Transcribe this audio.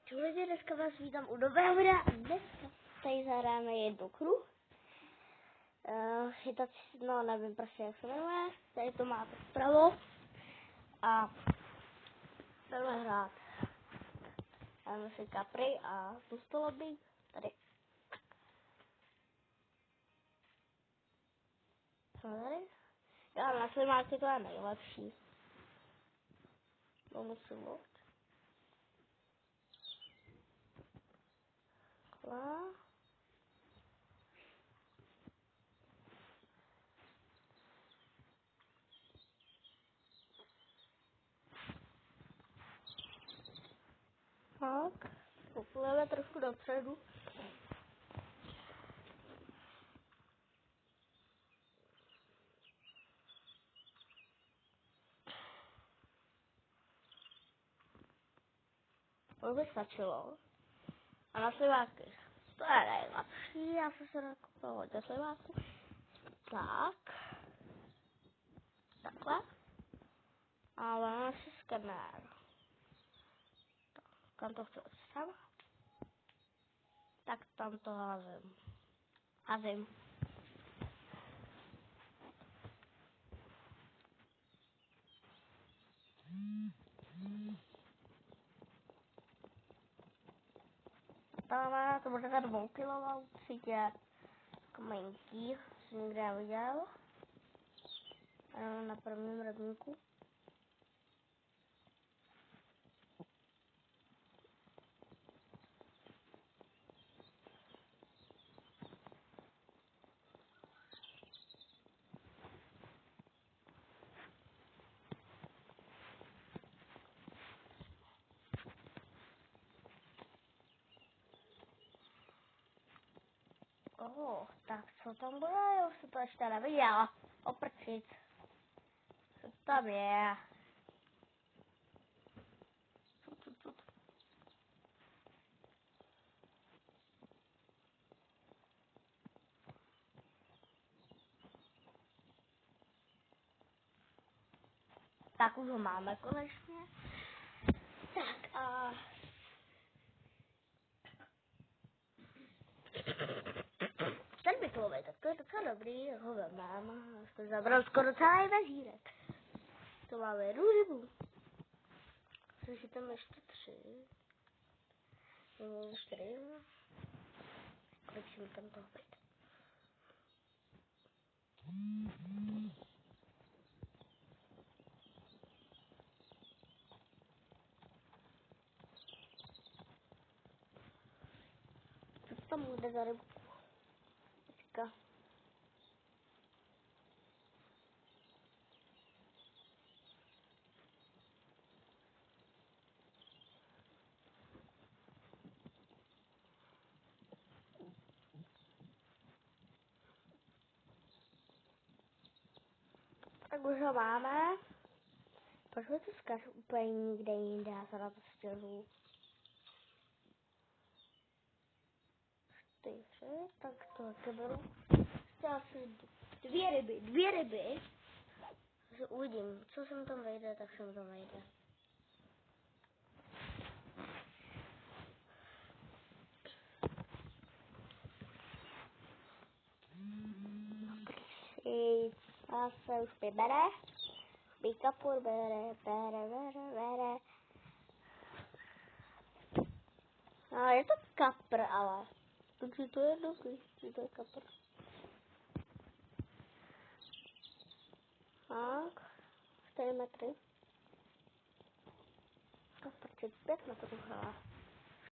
Čau lidi, dneska vás vítám u nového videa a dneska tady zahráme jednu hru. Je to, no nevím prostě jak se jmenuje, tady to máte vpravo a budeme hrát. Dáme si kapry a pustolobník tady. Jsme tady? Já na slimáci to je nejlepší. No musím loď. Tak, poplujeme trošku dopředu. To by stačilo. A na sliváky. To je nejlepší, já jsem se nakoupil hodně sliváků. Tak. Takhle. A máme si skenér. Kam to chci odstavit? Tak tam to házím. Házím. Tam to bude ta 2kilová určitě. Jako malinký, jsem nikdy neviděl. Na prvním rybníku. Tak co tam bude? Já už se to ještě neviděla. Oprčit. Co tam je? Tak už ho máme konečně. Tak a... Ten bytlovej, tak to je docela dobrý, ho vemám. To zabral skoro celý vezírek. To máme jednu rybu. Takže tam ještě 3. Nebo 4. Kolik si mi tam toho být? Co tam bude za rybu? Počka. Tak už ho máme. Proč mi to zkážu úplně nikde jinde, já se na to stěžu. 4, tak to beru. Chtěla si 2 ryby. Uvidím, co sem tam vejde, tak sem tam vejde. A se už vybere. Pikapur bere. No, je to kapr, ale. Takže to je dobrý, že to je kapr. Tak, 4 metry. Kaprček 5 metrů, hele.